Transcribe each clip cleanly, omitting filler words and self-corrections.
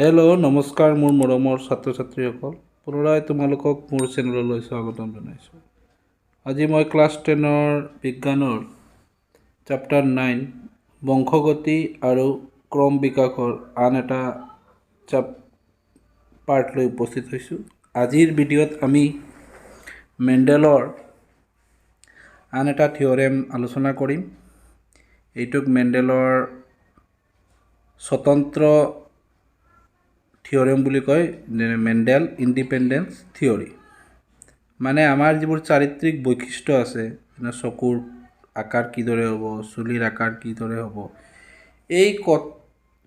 Hello' নমস্কাৰ মোৰ মৰমৰ ছাত্ৰ ছাত্ৰীসকল পুনৰাই তোমালোকক মোৰ চেনেললৈ স্বাগতম জনাইছোঁ। আজি মই ক্লাছ 10ৰ বিজ্ঞানৰ চেপ্টাৰ 9 বংশগতি আৰু ক্ৰম বিকাশৰ আন এটা পাৰ্ট লৈ উপস্থিত হৈছোঁ। আজিৰ ভিডিঅ'ত আমি মেণ্ডেলৰ আন এটা থিয়ৰেম আলোচনা কৰিম। এইটোক মেণ্ডেলৰ স্বতন্ত্ৰ থিয়ৰেম বুলি কয়, মেণ্ডেল ইণ্ডিপেণ্ডেন্স থিয়ৰী। মানে আমাৰ যিবোৰ চাৰিত্ৰিক বৈশিষ্ট্য আছে, চকুৰ আকাৰ কিদৰে হ'ব, চুলিৰ আকাৰ কিদৰে হ'ব, এই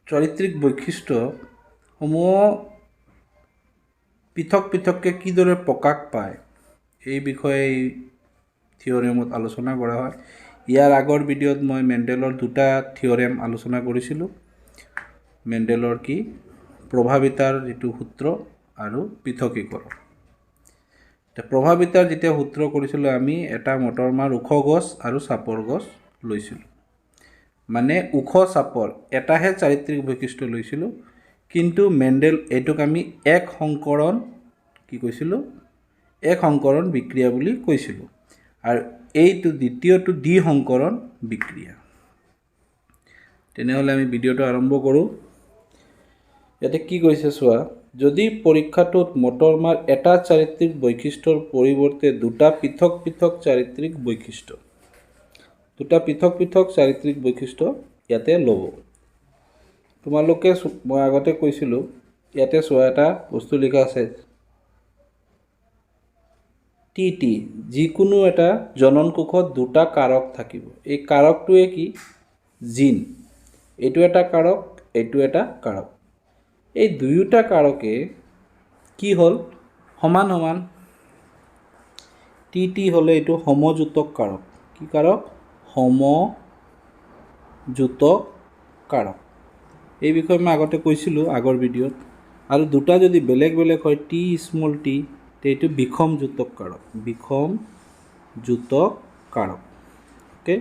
চাৰিত্ৰিক বৈশিষ্ট্যসমূহ পৃথক পৃথককৈ কিদৰে প্ৰকাশ পায় এই বিষয়ে এই থিয়ৰেমত আলোচনা কৰা হয়। ইয়াৰ আগৰ ভিডিঅ'ত মই মেণ্ডেলৰ দুটা থিয়ৰেম আলোচনা কৰিছিলোঁ। মেণ্ডেলৰ কি প্ৰভাৱিতাৰ যিটো সূত্ৰ আৰু পৃথকীকৰণ। প্ৰভাৱিতাৰ যেতিয়া সূত্ৰ কৰিছিলোঁ আমি এটা মটৰমাহ ওখ গছ আৰু চাপৰ গছ লৈছিলোঁ। মানে ওখ চাপৰ এটাহে চাৰিত্ৰিক বৈশিষ্ট্য লৈছিলোঁ, কিন্তু মেণ্ডেল এইটোক আমি এক সংকৰণ কি কৈছিলোঁ, এক সংকৰণ বিক্ৰিয়া বুলি কৈছিলোঁ। আৰু এইটো দ্বিতীয়টো দ্বি সংকৰণ বিক্ৰিয়া। তেনেহ'লে আমি ভিডিঅ'টো আৰম্ভ কৰোঁ। ইয়াতে কি কৈছে চোৱা, যদি পৰীক্ষাটোত মটৰমাহৰ এটা চাৰিত্ৰিক বৈশিষ্ট্যৰ পৰিৱৰ্তে দুটা পৃথক পৃথক চাৰিত্ৰিক বৈশিষ্ট্য ইয়াতে ল'ব। তোমালোকে মই আগতে কৈছিলোঁ, ইয়াতে চোৱা এটা বস্তু লিখা আছে টি, যিকোনো এটা জনন কোষত দুটা কাৰক থাকিব। এই কাৰকটোৱে কি, জিন। এইটো এটা কাৰক, এইটো এটা কাৰক। এই দুয়োটা কাৰকে কি হ'ল, সমান সমান। টি হ'লে এইটো সমযুতক কাৰক। কি কাৰক, সমযুতক কাৰক। এই বিষয়ে মই আগতে কৈছিলোঁ আগৰ ভিডিঅ'ত। আৰু দুটা যদি বেলেগ বেলেগ হয়, টি স্মল টি, এইটো বিষমযুতক কাৰক। বিষমযুতক কাৰক। অ'কে,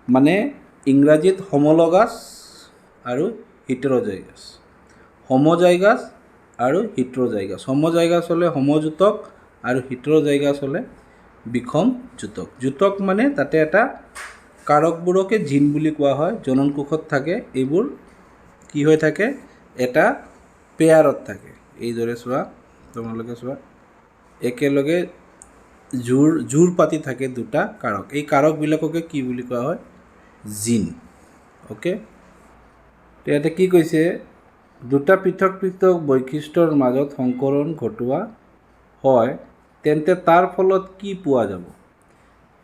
মানে ইংৰাজীত homologous আৰু heterozygous। homozygous আৰু heterozygous। homozygous হ'লে সমযুতক আৰু heterozygous হ'লে বিষমযুতক। যুতক মানে তাতে এটা কাৰকবোৰকে জিন বুলি কোৱা হয়। জনন কোষত থাকে, এইবোৰ কি হৈ থাকে, এটা পেয়াৰত থাকে। এইদৰে চোৱা, তোমালোকে চোৱা, একেলগে জোৰ পাতি থাকে দুটা কাৰক। এই কাৰকবিলাককে কি বুলি কোৱা হয়, জিন। অ'কে, ইয়াতে কি কৈছে, দুটা পৃথক পৃথক বৈশিষ্ট্যৰ মাজত সংকৰণ ঘটোৱা হয়, তেন্তে তাৰ ফলত কি পোৱা যাব।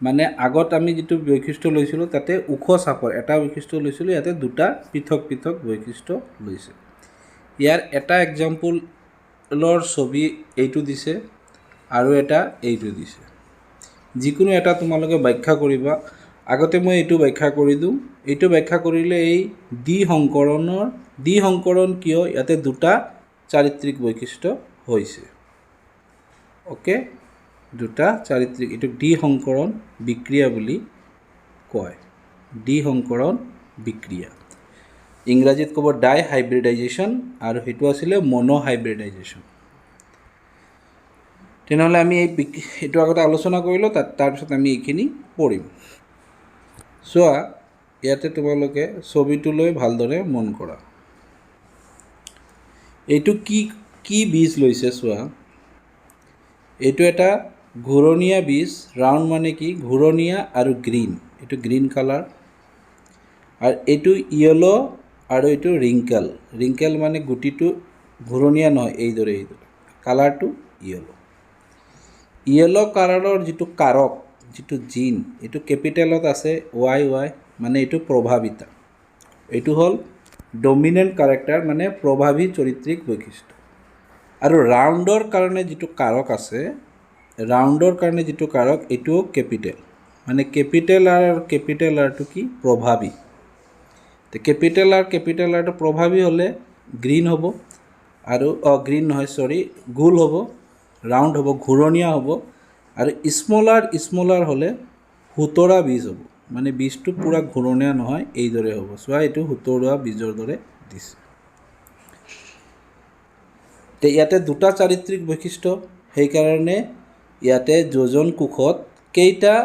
মানে আগত আমি যিটো বৈশিষ্ট্য লৈছিলোঁ তাতে ওখ চাপৰ এটা বৈশিষ্ট্য লৈছিলোঁ, ইয়াতে দুটা পৃথক পৃথক বৈশিষ্ট্য লৈছে। ইয়াৰ এটা এক্সাম্পলৰ ছবি এইটো দিছে আৰু এটা এইটো দিছে। যিকোনো এটা তোমালোকে ব্যাখ্যা কৰিবা। আগতে মই এইটো ব্যাখ্যা কৰি দিওঁ। এইটো ব্যাখ্যা কৰিলে এই দ্বি সংকৰণ কিয়, ইয়াতে দুটা চাৰিত্ৰিক বৈশিষ্ট্য হৈছে। অ'কে, দুটা চাৰিত্ৰিক, এইটো দ্বি সংকৰণ বিক্ৰিয়া বুলি কয়। দ্বি সংকৰণ বিক্ৰিয়া, ইংৰাজীত ক'ব ডাই হাইব্ৰিডাইজেশ্যন, আৰু সেইটো আছিলে মনো হাইব্ৰিডাইজেশ্যন। তেনেহ'লে আমি এইটো আগতে আলোচনা কৰিলোঁ, তাৰপিছত আমি এইখিনি পঢ়িম। চোৱা, ইয়াতে তোমালোকে ছবিটোলৈ ভালদৰে মন কৰা। এইটো কি বীজ লৈছে চোৱা, এইটো এটা ঘূৰণীয়া বীজ। ৰাউণ্ড মানে কি, ঘূৰণীয়া আৰু গ্ৰীণ, এইটো গ্ৰীণ কালাৰ। আৰু এইটো য়েলো আৰু এইটো ৰিংকেল মানে গুটিটো ঘূৰণীয়া নহয়, এইদৰে কালাৰটো য়েলো কালাৰৰ যিটো কাৰক, যিটো জিন, এইটো কেপিটেলত আছে ৱাই, মানে এইটো প্ৰভাৱিতা। এইটো হ'ল ডমিনেণ্ট কাৰেক্টাৰ, মানে প্ৰভাৱী চৰিত্ৰিক বৈশিষ্ট্য। আৰু ৰাউণ্ডৰ কাৰণে যিটো কাৰক আছে, এইটোও কেপিটেল, মানে কেপিটেল আৰটো কি, প্ৰভাৱী। কেপিটেল আৰটো প্ৰভাৱী হ'লে গ্ৰীণ হ'ব, আৰু গোল হ'ব, ৰাউণ্ড হ'ব, ঘূৰণীয়া হ'ব। আৰু স্মল আৰ হ'লে সুতৰা বীজ হ'ব, মানে বীজটো পূৰা ঘূৰণীয়া নহয়, এইদৰে হ'ব। চোৱা, এইটো সুতৰুৱা বীজৰ দৰে দিছে। তে ইয়াতে দুটা চাৰিত্ৰিক বৈশিষ্ট্য, সেইকাৰণে ইয়াতে যোজন কোষত কেইটা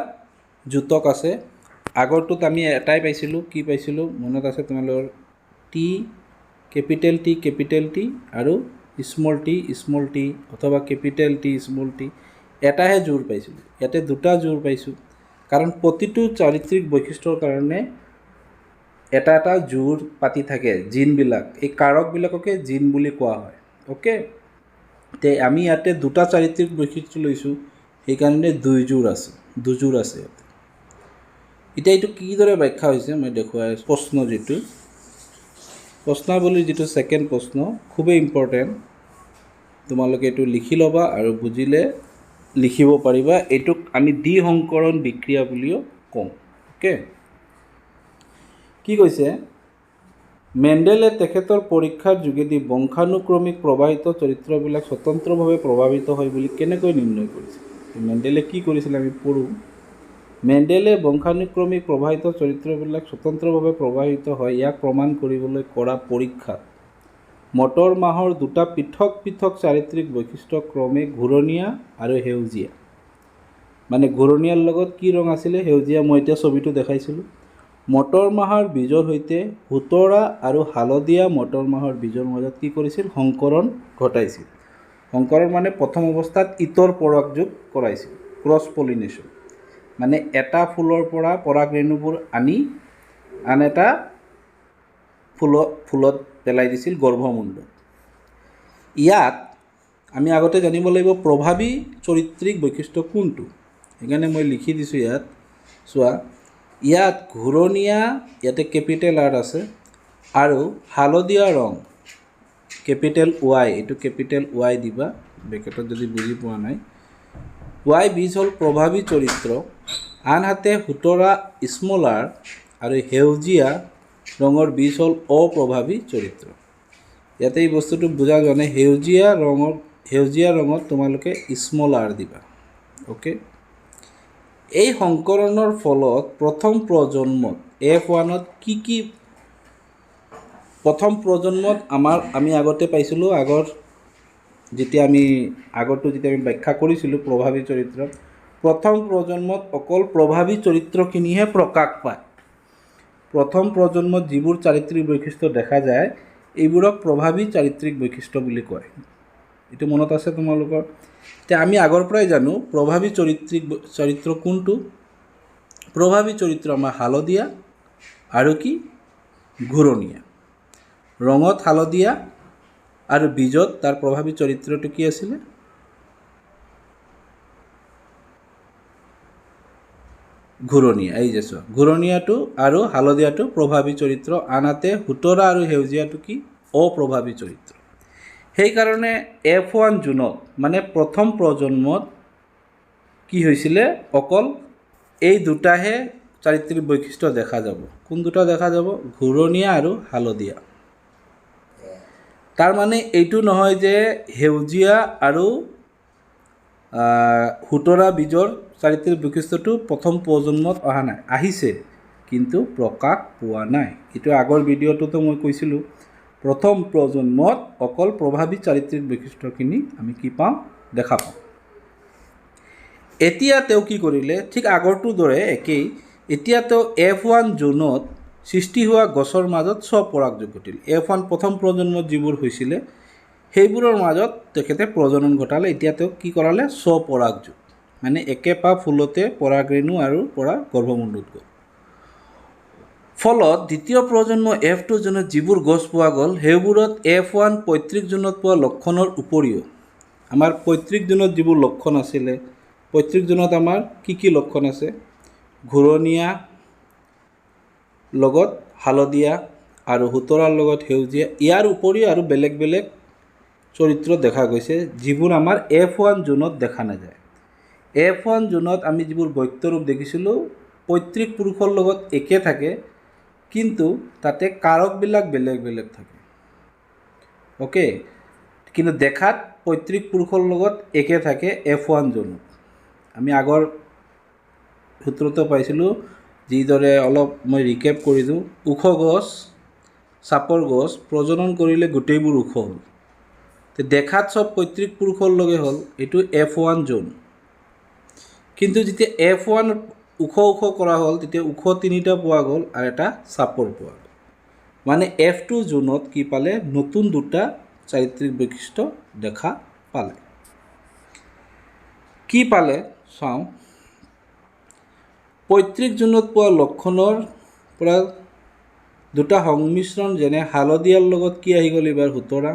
যুতক আছে? আগৰটোত আমি এটাই পাইছিলোঁ, কি পাইছিলোঁ মনত আছে তোমালোকৰ? টি কেপিটেল টি আৰু স্মল টি অথবা কেপিটেল টি স্মল টি, এটাহে জোৰ পাইছিলোঁ। ইয়াতে দুটা জোৰ পাইছোঁ, কাৰণ প্ৰতিটো চাৰিত্ৰিক বৈশিষ্ট্যৰ কাৰণে এটা এটা জোৰ পাতি থাকে জিনবিলাক, এই কাৰকবিলাককে জিন বুলি কোৱা হয়। অ'কে, তে আমি ইয়াতে দুটা চাৰিত্ৰিক বৈশিষ্ট্য লৈছোঁ, সেইকাৰণে দুযোৰ আছে ইয়াতে। এতিয়া এইটো কিদৰে ব্যাখ্যা হৈছে মই দেখুৱাই আছোঁ। প্ৰশ্নাৱলীৰ যিটো ছেকেণ্ড প্ৰশ্ন খুবেই ইম্পৰ্টেণ্ট, তোমালোকে এইটো লিখি ল'বা আৰু বুজিলে লিখিব পাৰিবা। এইটোক আমি দ্বিসংকৰণ বিক্ৰিয়া বুলিও কওঁ। অ'কে, কি কৈছে? মেণ্ডেলে তেখেতৰ পৰীক্ষাৰ যোগেদি বংশানুক্ৰমিক প্ৰবাহিত চৰিত্ৰবিলাক স্বতন্ত্ৰভাৱে প্ৰভাৱিত হয় বুলি কেনেকৈ নিৰ্ণয় কৰিছে? মেণ্ডেলে কি কৰিছিলে আমি পঢ়োঁ। মেণ্ডেলে বংশানুক্ৰমিক প্ৰবাহিত চৰিত্ৰবিলাক স্বতন্ত্ৰভাৱে প্ৰবাহিত হয় ইয়াক প্ৰমাণ কৰিবলৈ কৰা পৰীক্ষাত মটৰ মাহৰ দুটা পৃথক পৃথক চাৰিত্ৰিক বৈশিষ্ট্য ক্ৰমে ঘূৰণীয়া আৰু সেউজীয়া, মানে ঘূৰণীয়াৰ লগত কি ৰং আছিলে? সেউজীয়া। মই এতিয়া ছবিটো দেখাইছিলোঁ। মটৰ মাহৰ বীজৰ সৈতে সোঁতৰা আৰু হালধীয়া মটৰ মাহৰ বীজৰ মাজত কি কৰিছিল? সংকৰণ ঘটাইছিল। সংকৰণ মানে প্ৰথম অৱস্থাত ইতৰ পৰাগযোগ কৰাইছিল, ক্ৰছ পলিনেশ্যন, মানে এটা ফুলৰ পৰা পৰাগ ৰেণুবোৰ আনি আন এটা ফুলত পেলাই দিছিল গৰ্ভমুণ্ডত। ইয়াত আমি আগতে জানিব লাগিব প্ৰভাৱী চৰিত্ৰিক বৈশিষ্ট্য কোনটো, সেইকাৰণে মই লিখি দিছোঁ ইয়াত। চোৱা, ইয়াত ঘূৰণীয়া, ইয়াতে কেপিটেল আৰ আছে, আৰু হালধীয়া ৰং কেপিটেল ৱাই, এইটো কেপিটেল ৱাই দিবা ব্ৰেকেটত যদি বুজি পোৱা নাই। ৱাই বীজ হ'ল প্ৰভাৱী চৰিত্ৰ, আনহাতে সোঁতৰা স্মল আৰ আৰু সেউজীয়া ৰঙৰ বীজ হ'ল অপ্ৰভাৱী চৰিত্ৰ। ইয়াতে এই বস্তুটো বুজা যোৱা নাই। সেউজীয়া ৰঙত তোমালোকে স্মল আৰ দিবা। অ'কে, এই সংকৰণৰ ফলত প্ৰথম প্ৰজন্মত F1ত কি প্ৰথম প্ৰজন্মত আমি আগতে পাইছিলোঁ, যেতিয়া আমি ব্যাখ্যা কৰিছিলোঁ প্ৰভাৱী চৰিত্ৰত, প্ৰথম প্ৰজন্মত অকল প্ৰভাৱী চৰিত্ৰখিনিহে প্ৰকাশ পায়। প্ৰথম প্ৰজন্মত যিবোৰ চাৰিত্ৰিক বৈশিষ্ট্য দেখা যায় এইবোৰক প্ৰভাৱী চাৰিত্ৰিক বৈশিষ্ট্য বুলি কয়। এইটো মনত আছে তোমালোকৰ? এতিয়া আমি আগৰ পৰাই জানো প্ৰভাৱী চৰিত্ৰ কোনটো? প্ৰভাৱী চৰিত্ৰ আমাৰ হালধীয়া আৰু কি? ঘূৰণীয়া। ৰঙত হালধীয়া আৰু বীজত তাৰ প্ৰভাৱী চৰিত্ৰটো কি আছিলে? ঘূৰণীয়া। এই যে চোৱা, ঘূৰণীয়াটো আৰু হালধীয়াটো প্ৰভাৱী চৰিত্ৰ, আনহাতে সোঁতৰা আৰু সেউজীয়াটো কি? অপ্ৰভাৱী চৰিত্ৰ। সেইকাৰণে F1 জুনত মানে প্ৰথম প্ৰজন্মত কি হৈছিলে? অকল এই দুটাহে চাৰিত্ৰিক বৈশিষ্ট্য দেখা যাব। কোন দুটা দেখা যাব? ঘূৰণীয়া আৰু হালধীয়া। তাৰ মানে এইটো নহয় যে সেউজীয়া আৰু সোঁতৰা বীজৰ চাৰিত্ৰিক বৈশিষ্ট্যটো প্ৰথম প্ৰজন্মত অহা নাই, আহিছে কিন্তু প্ৰকাশ পোৱা নাই। এইটো আগৰ ভিডিঅ'টোতো মই কৈছিলোঁ, প্ৰথম প্ৰজন্মত অকল প্ৰভাৱী চাৰিত্ৰিক বৈশিষ্ট্যখিনি আমি কি পাওঁ? দেখা পাওঁ। এতিয়া তেওঁ কি কৰিলে? ঠিক আগৰটোৰ দৰে একেই, এতিয়া তেওঁ F1 জোনত সৃষ্টি হোৱা গছৰ মাজত স্বপৰাগযোগ ঘটিল। F1 প্ৰথম প্ৰজন্মত যিবোৰ হৈছিলে সেইবোৰৰ মাজত তেখেতে প্ৰজনন ঘটালে। এতিয়া তেওঁ কি কৰালে? স্বপৰাগযোগ, মানে একেপাহ ফুলতে পৰাগৰেণু আৰু পৰা গৰ্ভমুণ্ডত গ'ল। ফলত দ্বিতীয় প্ৰজন্ম F2 জোনত যিবোৰ গছ পোৱা গ'ল সেইবোৰত F1 পৈতৃক জোনত পোৱা লক্ষণৰ উপৰিও আমাৰ পৈতৃক জোনত যিবোৰ লক্ষণ আছিলে, পৈতৃক জোনত আমাৰ কি লক্ষণ আছে? ঘূৰণীয়া লগত হালধীয়া আৰু সোঁতৰাৰ লগত সেউজীয়া, ইয়াৰ উপৰিও আৰু বেলেগ বেলেগ চৰিত্ৰ দেখা গৈছে যিবোৰ আমাৰ F1 জোনত দেখা নাযায়। F1 জোনত আমি যিবোৰ বৈত্যৰূপ দেখিছিলোঁ পৈতৃক পুৰুষৰ লগত একে থাকে, কিন্তু তাতে কাৰকবিলাক বেলেগ বেলেগ থাকে। অ'কে, কিন্তু দেখাত পৈতৃক পুৰুষৰ লগত একে থাকে F1 জোনত। আমি আগৰ সূত্ৰটো পাইছিলোঁ, যিদৰে অলপ মই ৰিকেপ কৰি দিওঁ। ওখ গছ, চাপৰ গছ প্ৰজনন কৰিলে গোটেইবোৰ ওখ হ'ল, তো দেখাত চব পৈতৃক পুৰুষৰ লগে হ'ল, এইটো F1 জোন। কিন্তু যেতিয়া F1 ওখ ওখ কৰা হ'ল তেতিয়া ওখ 3টা পোৱা গ'ল আৰু এটা চাপৰ পোৱা গ'ল। মানে F2 জোনত কি পালে, নতুন 2টা চাৰিত্ৰিক বৈশিষ্ট্য দেখা পালে। কি পালে চাওঁ, পৈতৃক জোনত পোৱা লক্ষণৰ পৰা 2টা সংমিশ্ৰণ, যেনে হালধীয়াৰ লগত কি আহি গ'ল এইবাৰ, হুতৰা,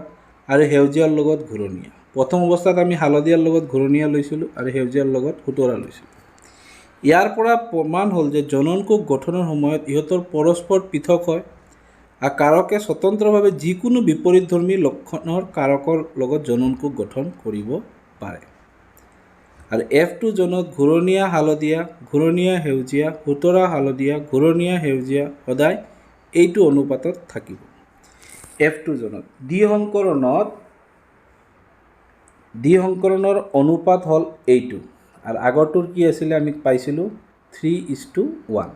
আৰু সেউজীয়াৰ লগত ঘূৰণীয়া। প্ৰথম অৱস্থাত আমি হালধীয়াৰ লগত ঘূৰণীয়া লৈছিলোঁ আৰু সেউজীয়াৰ লগত হুতৰা লৈছিলোঁ। ইয়াৰ পৰা প্ৰমাণ হ'ল যে জননকোষ গঠনৰ সময়ত ইহঁতৰ পৰস্পৰ পৃথক হয় আৰু কাৰকে স্বতন্ত্ৰভাৱে যিকোনো বিপৰীতধৰ্মী লক্ষণৰ কাৰকৰ লগত জননকোষ গঠন কৰিব পাৰে। আৰু F2 জোনত ঘূৰণীয়া হালধীয়া, ঘূৰণীয়া সেউজীয়া, হুতৰা হালধীয়া, ঘূৰণীয়া সেউজীয়া সদায় এইটো অনুপাতত থাকিব। F2 জোনত দ্বিসংকৰণৰ অনুপাত হ'ল এইটো, আৰু আগৰটোৰ কি আছিলে আমি পাইছিলোঁ 3:1।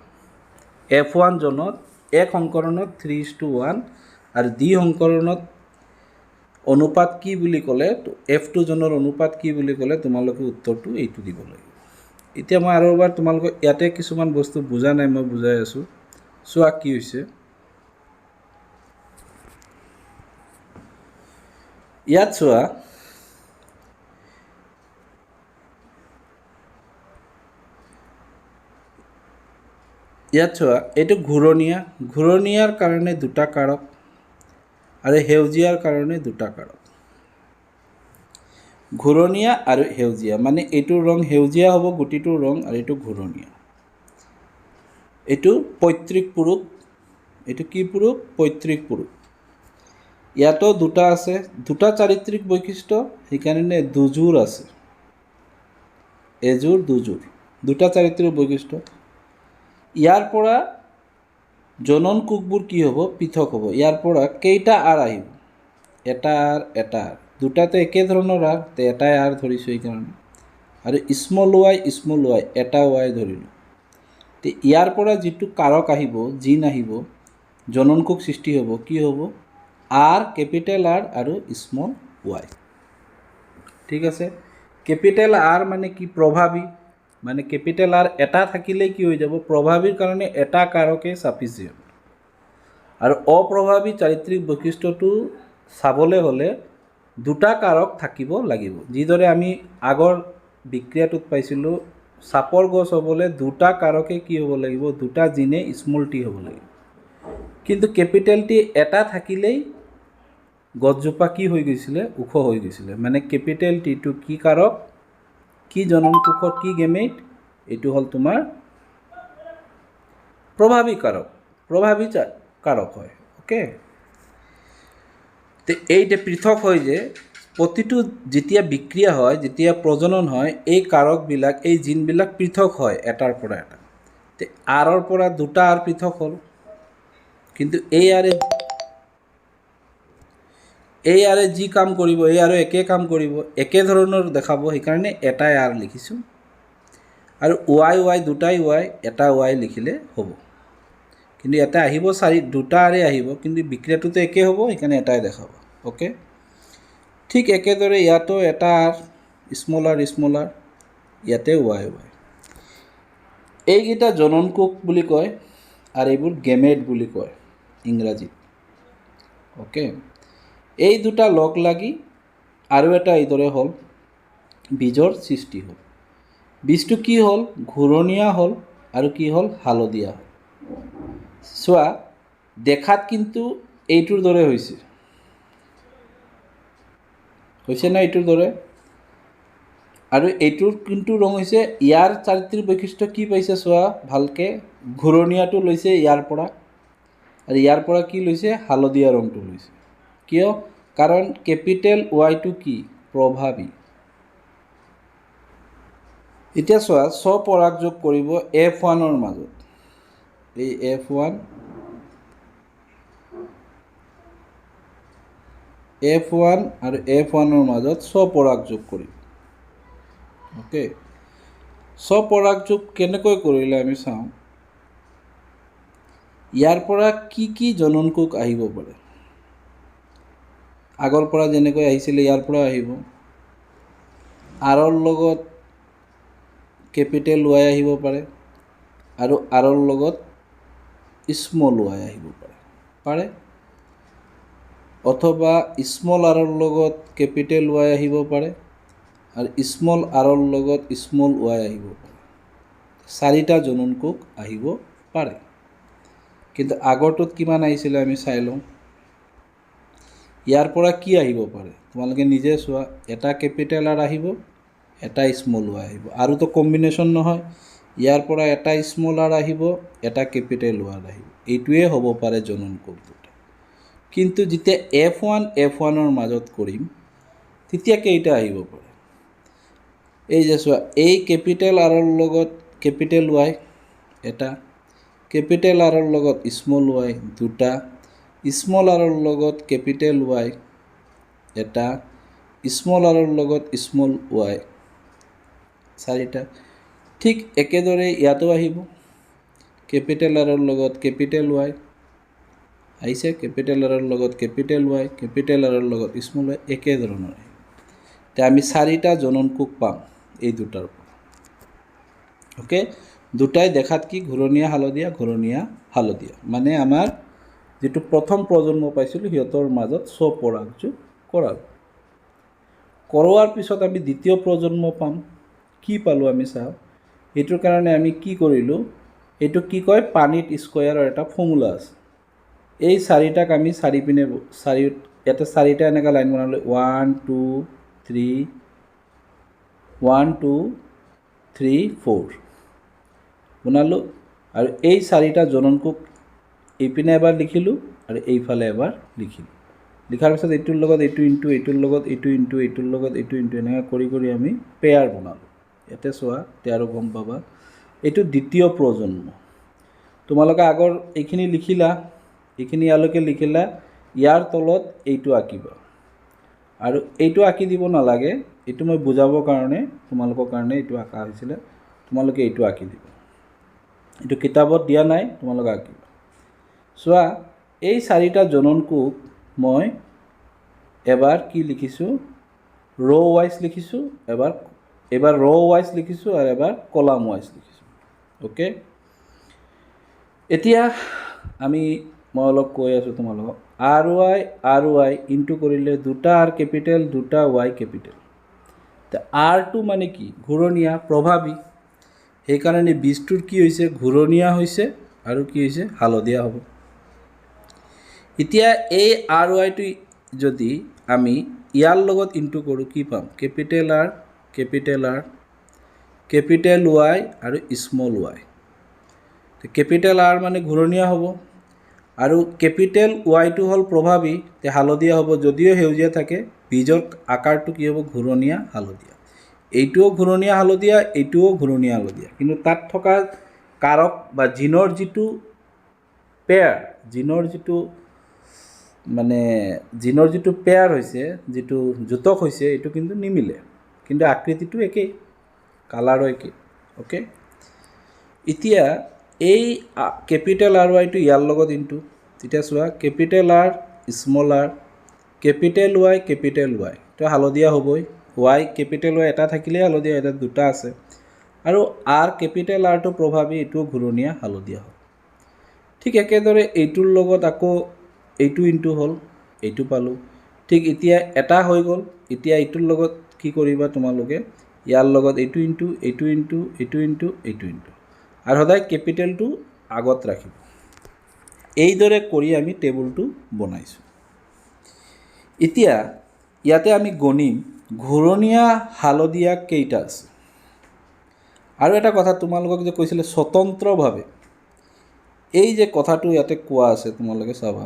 F1 জোনত এক সংকৰণত 3:1 আৰু দ্বিসংকৰণত অনুপাত কি বুলি ক'লে, F2 জোনৰ অনুপাত কি বুলি ক'লে তোমালোকে উত্তৰটো এইটো দিব লাগিব। এতিয়া মই আৰু এবাৰ তোমালোকক ইয়াতে কিছুমান বস্তু বুজা নাই, মই বুজাই আছোঁ। চোৱা কি হৈছে, ইয়াত চোৱা, এইটো ঘূৰণীয়াৰ কাৰণে 2টা কাৰক আৰু সেউজীয়াৰ কাৰণে 2টা কাৰক। ঘূৰণীয়া আৰু সেউজীয়া মানে এইটোৰ ৰং সেউজীয়া হ'ব, গুটিটোৰ ৰং, আৰু এইটো ঘূৰণীয়া। এইটো পৈতৃক পুৰুষ, এইটো কি পুৰুষ, পৈতৃক পুৰুষ। ইয়াতো 2টা আছে, 2টা চাৰিত্ৰিক বৈশিষ্ট্য, সেইকাৰণে দুযোৰ আছে, এযোৰ দুযোৰ, 2টা চাৰিত্ৰিক বৈশিষ্ট্য। ইয়াৰ পৰা জনন কোষবোৰ কি হ'ব, পৃথক হ'ব। ইয়াৰ পৰা কেইটা আৰ আহিব, এটা আৰ, এটা আৰ, 2টাতে একে ধৰণৰ আৰ, এটাই আৰ ধৰিছোঁ সেইকাৰণে, আৰু স্মল ৱাই এটা ৱাই ধৰিলোঁ। তো ইয়াৰ পৰা যিটো কাৰক আহিব, জিন আহিব, জনন কোষ সৃষ্টি হ'ব, কি হ'ব, আৰ, কেপিটেল আৰ আৰু স্মল ৱাই। ঠিক আছে, কেপিটেল আৰ মানে কি, প্ৰভাৱী, মানে কেপিটেল আৰ এটা থাকিলেই কি হৈ যাব, প্ৰভাৱীৰ কাৰণে এটা কাৰকে চাফিচিয়েণ্ট। আৰু অপ্ৰভাৱী চাৰিত্ৰিক বৈশিষ্ট্যটো চাবলৈ হ'লে 2টা কাৰক থাকিব লাগিব। যিদৰে আমি আগৰ বিক্ৰিয়াটোত পাইছিলোঁ, চাপৰ গছ হ'বলৈ 2টা কাৰকে কি হ'ব লাগিব, 2টা জিনে স্মল টি হ'ব লাগিব। কিন্তু কেপিটেল টি এটা থাকিলেই গছজোপা কি হৈ গৈছিলে, ওখ হৈ গৈছিলে। মানে কেপিটেল টিটো কি কাৰক, কি জনন কোষৰ কি গেমেট, এইটো হ'ল তোমাৰ প্ৰভাৱী কাৰক, প্ৰভাৱী কাৰক হয়। অ'কে, তো এইটা পৃথক হয় যে প্ৰতিটো যেতিয়া বিক্ৰিয়া হয়, যেতিয়া প্ৰজনন হয়, এই কাৰকবিলাক, এই জিনবিলাক পৃথক হয় এটাৰ পৰা এটা। তো আৰৰ পৰা 2টা আৰ পৃথক হ'ল, কিন্তু এই আৰে যি কাম কৰিব, এই আৰু একে কাম কৰিব, একে ধৰণৰ দেখাব, সেইকাৰণে এটাই আৰ লিখিছোঁ। আৰু ৱাই 2টাই ৱাই, এটা ৱাই লিখিলে হ'ব। কিন্তু ইয়াতে আহিব 2টা আৰে আহিব, কিন্তু বিক্ৰিয়াটোতো একে হ'ব, সেইকাৰণে এটাই দেখাব। অ'কে, ঠিক একেদৰে ইয়াতো এটা আৰ, স্মল আৰ, ইয়াতে ৱাই। এইকেইটা জনন কোষ বুলি কয় আৰু এইবোৰ গেমেট বুলি কয় ইংৰাজীত। অ'কে, এই 2টা লগ লাগি আৰু এটা এইদৰে হ'ল, বীজৰ সৃষ্টি হ'ল। বীজটো কি হ'ল, ঘূৰণীয়া হ'ল আৰু কি হ'ল, হালধীয়া হ'ল। চোৱা, দেখাত কিন্তু এইটোৰ দৰে হৈছে না, এইটোৰ দৰে, আৰু এইটোৰ কিন্তু ৰং হৈছে, ইয়াৰ চাৰিত্ৰিক বৈশিষ্ট্য কি পাইছে চোৱা ভালকৈ, ঘূৰণীয়াটো লৈছে ইয়াৰ পৰা, আৰু ইয়াৰ পৰা কি লৈছে, হালধীয়া ৰংটো লৈছে। কিয়, কাৰণ কেপিটেল ৱাইটো কি, প্ৰভাৱী। এতিয়া চোৱা, স্বপৰাগযোগ কৰিব F1ৰ মাজত, এই F1 আৰু F1ৰ মাজত স্বপৰাগযোগ কৰিব। অ'কে, স্বপৰাগযোগ কেনেকৈ কৰিলে আমি চাওঁ। ইয়াৰ পৰা কি কি জনন কোষ আহিব পাৰে, আগৰ পৰা যেনেকৈ আহিছিলে ইয়াৰ পৰা আহিব। আৰৰ লগত কেপিটেল ৱাই আহিব পাৰে আৰু আৰৰ লগত স্মল ৱাই আহিব পাৰে। অথবা স্মল আৰৰ লগত কেপিটেল ৱাই আহিব পাৰে আৰু স্মল আৰৰ লগত স্মল ৱাই আহিব পাৰে। 4টা জননকোষ আহিব পাৰে। কিন্তু আগৰটোত কিমান আহিছিলে আমি চাই লওঁ। ইয়াৰ পৰা কি আহিব পাৰে তোমালোকে নিজে চোৱা। এটা কেপিটেল আৰ আহিব, এটা স্মল ৱাই আহিব। আৰুতো কম্বিনেশ্যন নহয়। ইয়াৰ পৰা এটা স্মল আৰ আহিব, এটা কেপিটেল ৱাই আহিব। এইটোৱে হ'ব পাৰে জননকোষ দুটা। কিন্তু যেতিয়া F1ৰ মাজত কৰিম তেতিয়া কেইটা আহিব পাৰে? এই যে চোৱা, এই কেপিটেল আৰৰ লগত কেপিটেল ৱাই এটা, কেপিটেল আৰৰ লগত স্মল ৱাই দুটা, স্মল আৰৰ লগত কেপিটেল ৱাই এটা, স্মল আৰৰ লগত স্মল ৱাই 4টা। ঠিক একেদৰে ইয়াতো আহিব। কেপিটেল আৰৰ লগত কেপিটেল ৱাই আহিছে, কেপিটেল আৰৰ লগত কেপিটেল ৱাই, কেপিটেল আৰৰ লগত স্মল ৱাই, একেধৰণৰ আহিব। এতিয়া আমি 4টা জননকোষ পাম এই দুটাৰ পৰা। অ'কে, দুটাই দেখাত কি ঘূৰণীয়া হালধীয়া। মানে আমাৰ যিটো প্ৰথম প্ৰজন্ম পাইছিলোঁ সিহঁতৰ মাজত স্বপৰাগযোগ কৰালোঁ। কৰোৱাৰ পিছত আমি দ্বিতীয় প্ৰজন্ম পাম। কি পালোঁ আমি চাওঁ। এইটোৰ কাৰণে আমি কি কৰিলোঁ, এইটো কি কয়, পানীত স্কোয়াৰৰ এটা ফৰ্মুলা আছে। এই 4টাক আমি ইয়াতে 4টা এনেকৈ লাইন বনালোঁ। 1 2 3 4 বনালোঁ। আৰু এই 4টা জননকোষ এইপিনে এবাৰ লিখিলোঁ আৰু এইফালে এবাৰ লিখিলোঁ। লিখাৰ পিছত এইটোৰ লগত এইটো ইনটু, এইটোৰ লগত এইটো ইনটু, এইটোৰ লগত এইটো ইনটু, এনেকৈ কৰি কৰি আমি পেয়াৰ বনালোঁ। ইয়াতে চোৱা, আৰু গম পাবা এইটো দ্বিতীয় প্ৰজন্ম। তোমালোকে আগৰ এইখিনি লিখিলা, এইখিনি ইয়ালৈকে লিখিলা, ইয়াৰ তলত এইটো আঁকিবা। আৰু এইটো আঁকি দিব নালাগে, এইটো মই বুজাবৰ কাৰণে তোমালোকৰ কাৰণে এইটো আঁকা হৈছিলে। তোমালোকে এইটো আঁকি দিবা। এইটো কিতাপত দিয়া নাই, তোমালোকে আঁকিবা। চোৱা, এই 4টা জননকোষ মই এবাৰ কি লিখিছোঁ, ৰ' ৱাইজ লিখিছোঁ, এবাৰ ৰ' ৱাইজ লিখিছোঁ আৰু এবাৰ কলাম ৱাইজ লিখিছোঁ। অ'কে, এতিয়া মই অলপ কৈ আছোঁ তোমালোকক। আৰ ৱাই ইনটু কৰিলে দুটা আৰ কেপিটেল, দুটা ৱাই কেপিটেল। আৰটো মানে কি, ঘূৰণীয়া প্ৰভাৱী। সেইকাৰণে বীজটোৰ কি হৈছে, ঘূৰণীয়া হৈছে আৰু কি হৈছে, হালধীয়া হ'ব। এতিয়া এই আৰ ৱাইটো যদি আমি ইয়াৰ লগত ইনটু কৰোঁ কি পাম, কেপিটেল আৰ, কেপিটেল ৱাই আৰু স্মল ৱাই। কেপিটেল আৰ মানে ঘূৰণীয়া হ'ব আৰু কেপিটেল ৱাইটো হ'ল প্ৰভাৱী, হালধীয়া হ'ব। যদিও সেউজীয়া থাকে, বীজৰ আকাৰটো কি হ'ব, ঘূৰণীয়া হালধীয়া। এইটোও ঘূৰণীয়া হালধীয়া, এইটোও ঘূৰণীয়া হালধীয়া। কিন্তু তাত থকা কাৰক বা জিনৰ যিটো পেয়াৰ, জিনৰ যিটো পেয়াৰ হৈছে, যিটো যোতক হৈছে, এইটো কিন্তু নিমিলে। কিন্তু আকৃতিটো একেই, কালাৰো একেই। অ'কে, এতিয়া এই কেপিটেল আৰ ৱাইটো ইয়াৰ লগত ইনটু, তেতিয়া চোৱা, capital R, small R, capital Y, এইটো হালধীয়া হ'বই। ৱাই, কেপিটেল ৱাই এটা থাকিলেই হালধীয়া, এটা দুটা আছে। আৰু আৰ, কেপিটেল আৰটো প্ৰভাৱী, এইটোও ঘূৰণীয়া হালধীয়া হ'ল। ঠিক একেদৰে এইটোৰ লগত আকৌ এইটো ইনটু হ'ল, এইটো পালোঁ। ঠিক এতিয়া এটা হৈ গ'ল। এতিয়া এইটোৰ লগত কি কৰিবা তোমালোকে, ইয়াৰ লগত এইটো ইনটু, এইটো ইনটু, এইটো ইনটু, এইটো ইনটু, আৰু সদায় কেপিটেলটো আগত ৰাখিব। এইদৰে কৰি আমি টেবুলটো বনাইছোঁ। এতিয়া ইয়াতে আমি গণিম ঘূৰণীয়া হালধীয়া কেইটা আছে। আৰু এটা কথা তোমালোকক যে কৈছিলে স্বতন্ত্ৰভাৱে, এই যে কথাটো ইয়াতে কোৱা আছে, তোমালোকে চাবা,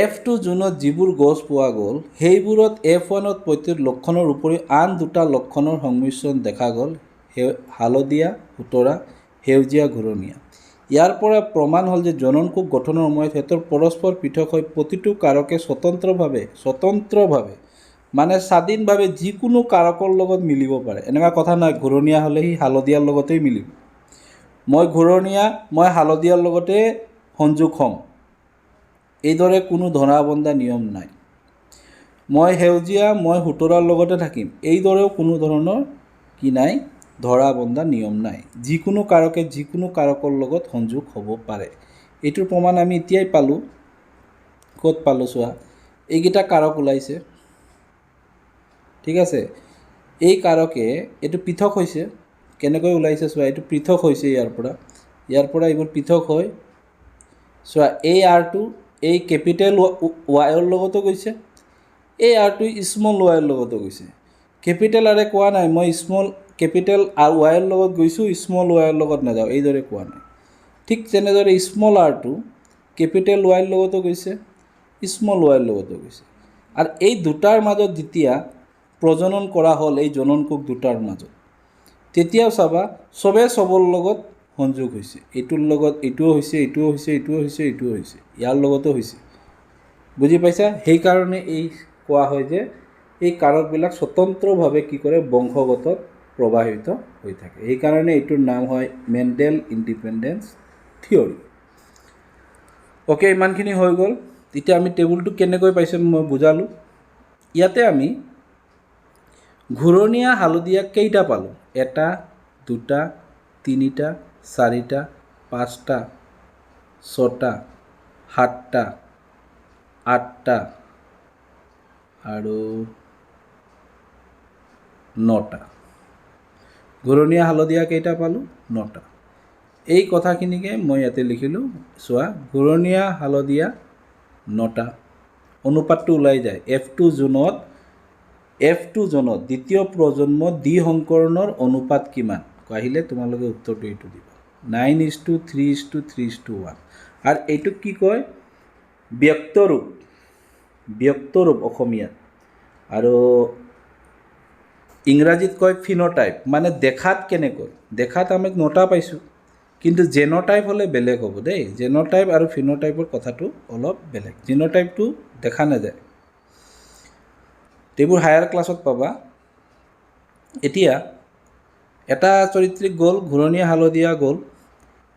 F2 জোনত যিবোৰ গছ পোৱা গ'ল সেইবোৰত F1ত প্ৰত্যেক লক্ষণৰ উপৰিও আন দুটা লক্ষণৰ সংমিশ্ৰণ দেখা গ'ল, হালধীয়া সোঁতৰা, সেউজীয়া ঘূৰণীয়া। ইয়াৰ পৰা প্ৰমাণ হ'ল যে জননকোষ গঠনৰ সময়ত সিহঁতৰ পৰস্পৰ পৃথক হৈ প্ৰতিটো কাৰকে স্বতন্ত্ৰভাৱে মানে স্বাধীনভাৱে যিকোনো কাৰকৰ লগত মিলিব পাৰে। এনেকুৱা কথা নাই ঘূৰণীয়া হ'লে সি হালধীয়াৰ লগতেই মিলিব। মই ঘূৰণীয়া, মই হালধীয়াৰ লগতে সংযোগ হ'ম, এইদৰে কোনো ধৰা বন্ধা নিয়ম নাই। মই সেউজীয়া, মই সোঁতৰাৰ লগতে থাকিম, এইদৰেও কোনো ধৰণৰ কি নাই, ধৰা বন্ধা নিয়ম নাই। যিকোনো কাৰকে যিকোনো কাৰকৰ লগত সংযোগ হ'ব পাৰে। এইটোৰ প্ৰমাণ আমি এতিয়াই পালোঁ। ক'ত পালোঁ চোৱা, এইকেইটা কাৰক ওলাইছে, ঠিক আছে। এই কাৰকে এইটো পৃথক হৈছে, কেনেকৈ ওলাইছে চোৱা, এইটো পৃথক হৈছে ইয়াৰ পৰা এইবোৰ পৃথক হয়। চোৱা, এই আৰটো এই কেপিটেল ৱাইৰ লগতো গৈছে, এই আৰটো স্মল ৱাইৰ লগতো গৈছে। কেপিটেল আৰে কোৱা নাই মই স্মল কেপিটেল ৱাইৰ লগত গৈছোঁ, স্মল ৱাইৰ লগত নাযাওঁ, এইদৰে কোৱা নাই। ঠিক তেনেদৰে স্মল আৰটো কেপিটেল ৱাইৰ লগতো গৈছে, স্মল ৱাইৰ লগতো গৈছে। আৰু এই দুটাৰ মাজত যেতিয়া প্ৰজনন কৰা হ'ল, এই জননকোষ দুটাৰ মাজত, তেতিয়াও চাবা চবেই চবৰ লগত সংযোগ হৈছে। এইটোৰ লগত এইটোও হৈছে, এইটোও হৈছে, এইটোও হৈছে, এইটোও হৈছে, ইয়াৰ লগতো হৈছে। বুজি পাইছা? সেইকাৰণে এই কোৱা হয় যে এই কাৰকবিলাক স্বতন্ত্ৰভাৱে কি কৰে, বংশগতত প্ৰবাহিত হৈ থাকে। সেইকাৰণে এইটোৰ নাম হয় মেণ্ডেল ইণ্ডিপেণ্ডেঞ্চ থিয়ৰী। অ'কে, ইমানখিনি হৈ গ'ল। এতিয়া আমি টেবুলটো কেনেকৈ পাইছোঁ মই বুজালোঁ। ইয়াতে আমি ঘূৰণীয়া হালধীয়া কেইটা পালোঁ? 1, 2, 3, 4, 5, 6, 7, 8 আৰু 9টা। ঘূৰণীয়া হালধীয়া কেইটা পালোঁ? 9টা। এই কথাখিনিকে মই ইয়াতে লিখিলোঁ। চোৱা, ঘূৰণীয়া হালধীয়া 9টা। অনুপাতটো ওলাই যায়। F2 জোনত দ্বিতীয় প্ৰজন্মত দ্বিসংকৰণৰ অনুপাত কিমান? আহিলে তোমালোকে উত্তৰটো এইটো দিবা, 9:3:3:1। আৰু এইটোক কি কয়? ব্যক্তৰূপ অসমীয়াত, আৰু ইংৰাজীত কয় ফিন'টাইপ, মানে দেখাত কেনেকৈ। দেখাত আমি 9টা পাইছোঁ, কিন্তু জেন'টাইপ হ'লে বেলেগ হ'ব দেই। জেন'টাইপ আৰু ফিন'টাইপৰ কথাটো অলপ বেলেগ। জিন'টাইপটো দেখা নাযায়, এইবোৰ হায়াৰ ক্লাছত পাবা। এতিয়া এটা চৰিত্ৰিক গ'ল, ঘূৰণীয়া হালধীয়া গ'ল।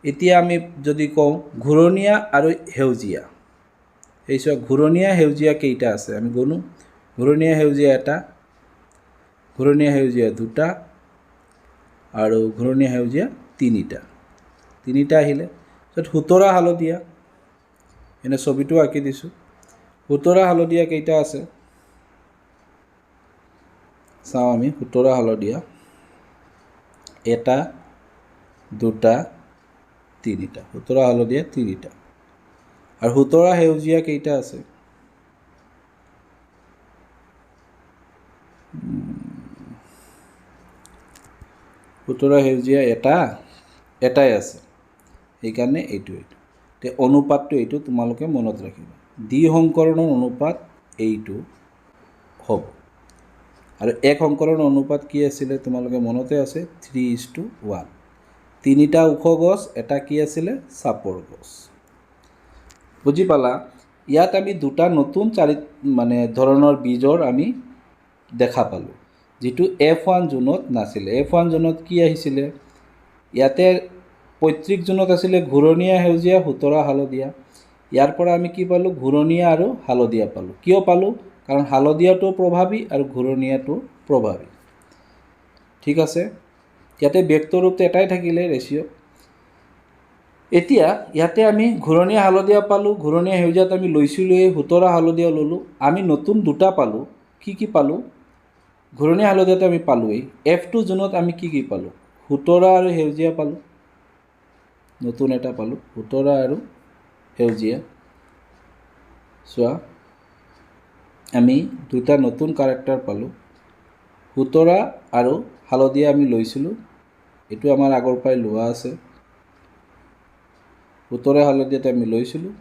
এতিয়া আমি যদি কওঁ ঘূৰণীয়া আৰু সেউজীয়া, এই চোৱা, ঘূৰণীয়া সেউজীয়া কেইটা আছে আমি গণো। ঘূৰণীয়া সেউজীয়া 1, ঘূৰণীয়া সেউজীয়া 2টা, আৰু ঘূৰণীয়া সেউজীয়া 3টা। 3টা আহিলে। তাৰপিছত সোঁতৰা হালধীয়া, এনে ছবিটো আঁকি দিছোঁ। সোঁতৰা হালধীয়া কেইটা আছে চাওঁ আমি। সোঁতৰা হালধীয়া 1, 2, 3টা। সোঁতৰা হালধীয়া 3টা। আৰু সোঁতৰা সেউজীয়া কেইটা আছে? সোঁতৰা সেউজীয়া এটাই আছে, সেইকাৰণে এইটো। তে অনুপাতটো এইটো তোমালোকে মনত ৰাখিবা। দ্বিসংকৰণৰ অনুপাত এইটো হ'ব। আৰু এক সংকৰণৰ অনুপাত কি আছিলে তোমালোকে মনতে আছে? 3:1। 3টা ওখ গছ, এটা কি আছিলে? চাপৰ গছ। বুজি পালা? ইয়াত আমি 2টা নতুন ধৰণৰ বীজৰ আমি দেখা পালোঁ, যিটো F1 জোনত নাছিলে। F1 জোনত কি আহিছিলে? ইয়াতে পৈতৃক জোনত আছিলে ঘূৰণীয়া সেউজীয়া, সোঁতৰা হালধীয়া। ইয়াৰ পৰা আমি কি পালোঁ? ঘূৰণীয়া আৰু হালধীয়া পালোঁ। কিয় পালোঁ? কাৰণ হালধীয়াটো প্ৰভাৱী আৰু ঘূৰণীয়াটো প্ৰভাৱী। ঠিক আছে, ইয়াতে ব্যক্তৰূপটো এটাই থাকিলে, ৰেচিঅ'। এতিয়া ইয়াতে আমি ঘূৰণীয়া হালধীয়া পালোঁ, ঘূৰণীয়া সেউজীয়াত আমি লৈছিলোঁৱেই, সোঁতৰা হালধীয়া ল'লোঁ। আমি নতুন 2টা পালোঁ। কি পালোঁ? ঘূৰণীয়া হালধীয়াটো আমি পালোঁৱেই। F2 জোনত আমি কি পালোঁ? সোঁতৰা আৰু সেউজীয়া পালোঁ। নতুন এটা পালোঁ, সোঁতৰা আৰু সেউজীয়া। চোৱা, আমি 2টা নতুন কাৰেক্টাৰ পালোঁ। সোঁতৰা আৰু হালধীয়া আমি লৈছিলোঁ, এইটো আমাৰ আগৰ পৰাই লোৱা আছে। সোঁতৰা হালধীয়াটো আমি লৈছিলোঁ।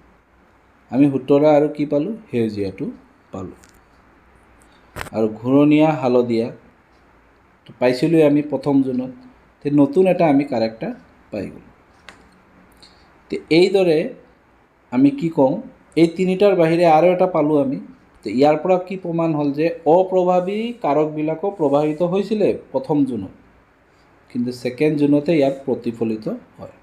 আমি সোঁতৰা আৰু কি পালোঁ? সেউজীয়াটো পালোঁ। আৰু ঘূৰণীয়া হালধীয়া পাইছিলোঁ আমি প্ৰথম জোনত। তে নতুন এটা আমি কাৰেক্টাৰ পাই গ'লোঁ। তে এইদৰে আমি কি কওঁ, এই 3টাৰ বাহিৰে আৰু এটা পালোঁ আমি। তো ইয়াৰ পৰা কি প্ৰমাণ হ'ল যে অপ্ৰভাৱী কাৰকবিলাকো প্ৰভাৱিত হৈছিলে প্ৰথম জোনত, কিন্তু ছেকেণ্ড জোনতে ইয়াক প্ৰতিফলিত হয়।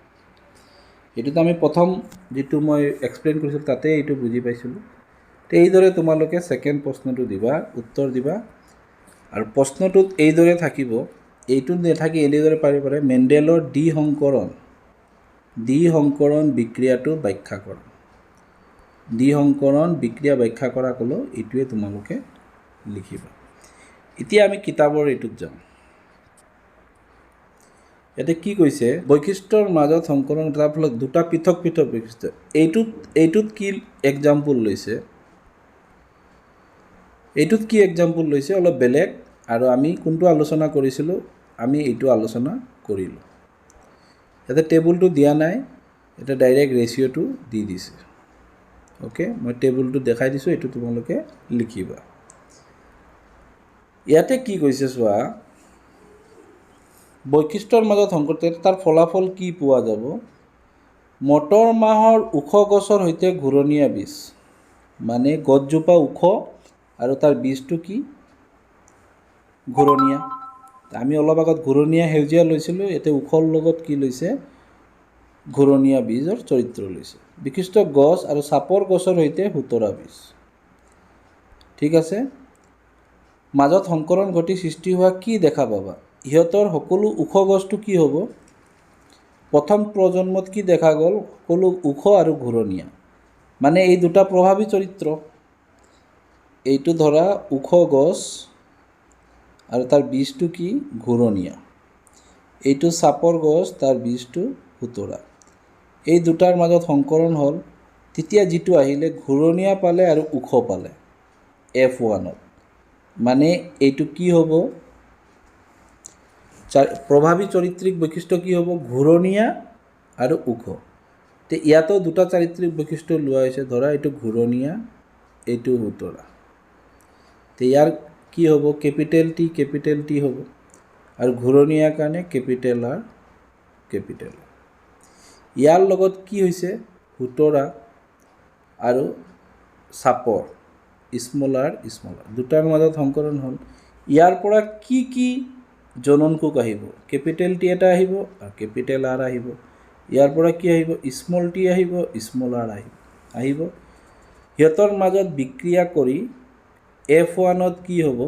এইটোতো আমি প্ৰথম যিটো মই এক্সপ্লেইন কৰিছিলোঁ তাতে এইটো বুজি পাইছিলোঁ। তো এইদৰে তোমালোকে ছেকেণ্ড প্ৰশ্নটো দিবা, উত্তৰ দিবা। আৰু প্ৰশ্নটোত এইদৰে থাকিব, এইটোত নাথাকি এইদৰে পাৰিব পাৰে, মেণ্ডেলৰ দ্বি সংকৰণ বিক্ৰিয়াটো ব্যাখ্যা কৰা। দ্বি সংকৰণ বিক্ৰিয়া ব্যাখ্যা কৰা ক'লেও এইটোৱে তোমালোকে লিখিবা। এতিয়া আমি কিতাপৰ এইটোত যাওঁ। ইয়াতে কি কৈছে, বৈশিষ্ট্যৰ মাজত সংকৰণ তাৰ ফলত দুটা পৃথক পৃথক বৈশিষ্ট্য। এইটোত কি এক্সাম্পল লৈছে, অলপ বেলেগ। আৰু আমি কোনটো আলোচনা কৰিছিলোঁ, আমি এইটো আলোচনা কৰিলোঁ। ইয়াতে টেবুলটো দিয়া নাই, এটা ডাইৰেক্ট ৰেচিঅ'টো দি দিছে। অ'কে, মই টেবুলটো দেখাই দিছোঁ, এইটো তোমালোকে লিখিবা। ইয়াতে কি কৈছে চোৱা, বৈশিষ্ট্যৰ মাজত সংকটে তাৰ ফলাফল কি পোৱা যাব, মটৰ মাহৰ ওখ গছৰ সৈতে ঘূৰণীয়া বীজ, মানে গছজোপা ওখ আৰু তাৰ বীজটো কি ঘূৰণীয়া। আমি অলপ আগত ঘূৰণীয়া সেউজীয়া লৈছিলোঁ, ইয়াতে ওখৰ লগত কি লৈছে, ঘূৰণীয়া বীজৰ চৰিত্ৰ লৈছে। বিশিষ্ট গছ আৰু চাপৰ গছৰ সৈতে সুতৰা বীজ। ঠিক আছে, মাজত সংকৰণ ঘটি সৃষ্টি হোৱা কি দেখা পাবা, ইহঁতৰ সকলো ওখ গছটো কি হ'ব, প্ৰথম প্ৰজন্মত কি দেখা গ'ল, সকলো ওখ আৰু ঘূৰণীয়া, মানে এই দুটা প্ৰভাৱী চৰিত্ৰ। এইটো ধৰা ওখ গছ আৰু তাৰ বীজটো কি ঘূৰণীয়া, এইটো চাপৰ গছ, তাৰ বীজটো সুতৰা। এই দুটাৰ মাজত সংকৰণ হ'ল, তেতিয়া যিটো আহিলে ঘূৰণীয়া পালে আৰু ওখ পালে F1ত, মানে এইটো কি হ'ব, প্ৰভাৱী চৰিত্ৰিক বৈশিষ্ট্য কি হ'ব, ঘূৰণীয়া আৰু ওখ। তো ইয়াতো দুটা চাৰিত্ৰিক বৈশিষ্ট্য লোৱা হৈছে, ধৰা এইটো ঘূৰণীয়া, এইটো সুতৰা। তো ইয়াৰ কি হ'ব, কেপিটেল টি হ'ব, আৰু ঘূৰণীয়াৰ কাৰণে কেপিটেল R। ইয়াৰ লগত কি হৈছে, সুতৰা আৰু চাপৰ স্মল r, দুটাৰ মাজত সংকৰণ হ'ল। ইয়াৰ পৰা কি কি জননকোষ আহিব, কেপিটেল টি এটা আহিব আৰু কেপিটেল R আহিব। ইয়াৰ পৰা কি আহিব, স্মল টি আহিব, স্মল r আহিব। সিহঁতৰ মাজত বিক্ৰিয়া কৰি F1ত কি হ'ব,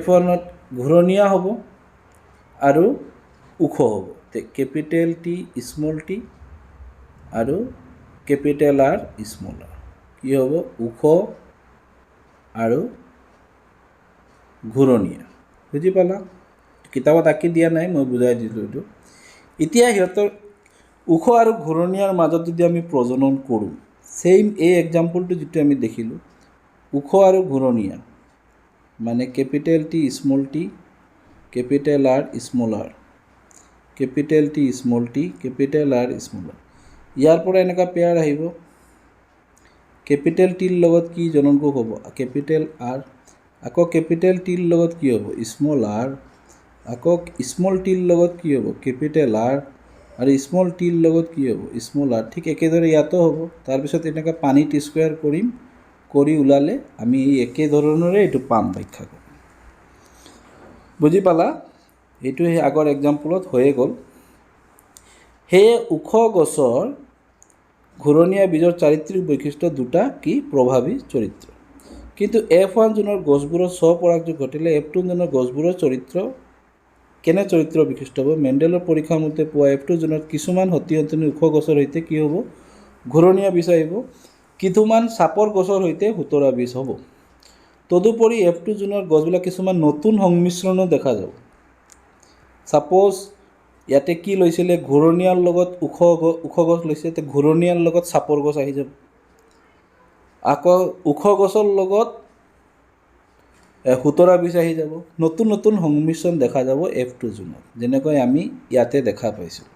F1ত ঘূৰণীয়া হ'ব আৰু ওখ হ'ব। কেপিটেল টি স্মল টি আৰু কেপিটেল R স্মল r কি হ'ব, ওখ আৰু ঘূৰণীয়া। বুজি পালা, কিতাপত আঁকি দিয়া নাই, মই বুজাই দিলোঁ এইটো। এতিয়া সিহঁতৰ ওখ আৰু ঘূৰণীয়াৰ মাজত যদি আমি প্ৰজনন কৰোঁ, ছেইম এই এক্সাম্পলটো যিটো আমি দেখিলোঁ, ওখ আৰু ঘূৰণীয়া, মানে capital T small tea, capital R small r, capital T small tea, capital R small r। ইয়াৰ পৰা এনেকুৱা পেয়াৰ আহিব, কেপিটেল টিৰ লগত কি জননকোষ হ'ব, কেপিটেল R, আকৌ কেপিটেল টিৰ লগত কি হ'ব, স্মল r, আকৌ স্মল টিৰ লগত কি হ'ব, কেপিটেল R, আৰু স্মল টিৰ লগত কি হ'ব, স্মল r। ঠিক একেদৰে ইয়াতো হ'ব। তাৰপিছত এনেকৈ পানীত স্কুৱেৰ কৰিম, কৰি ওলালে আমি এই একেধৰণৰে এইটো পাম, ব্যাখ্যা কৰিম। বুজি পালা, এইটো সেই আগৰ এক্সাম্পলত হৈয়ে গ'ল। সেয়ে ওখ গছৰ ঘূৰণীয়া বীজৰ চাৰিত্ৰিক বৈশিষ্ট্য দুটা কি প্ৰভাৱী চৰিত্ৰ। কিন্তু F1 জোনৰ গছবোৰৰ স্বপৰাগযোগ ঘটিলে F2 জোনৰ গছবোৰৰ চৰিত্ৰ কেনে চৰিত্ৰ বিশিষ্ট হ'ব, মেণ্ডেলৰ পৰীক্ষা মতে পোৱা F2 জোনত কিছুমান সতি সন্তনি ওখ গছৰ সৈতে কি হ'ব, ঘূৰণীয়া বীজ আহিব, কিছুমান চাপৰ গছৰ সৈতে সুতৰা বীজ হ'ব। তদুপৰি F2 জোনৰ গছবিলাক কিছুমান নতুন সংমিশ্ৰণো দেখা যাব। ছাপ'জ ইয়াতে কি লৈছিলে, ঘূৰণীয়াৰ লগত ওখ গছ লৈছে, তো ঘূৰণীয়াৰ লগত চাপৰ গছ আহি যাব। আকৌ ওখ গছৰ লগত সুতৰা বীজ আহি যাব। নতুন নতুন সংমিশ্ৰণ দেখা যাব F2 জোনত, যেনেকৈ আমি ইয়াতে দেখা পাইছোঁ।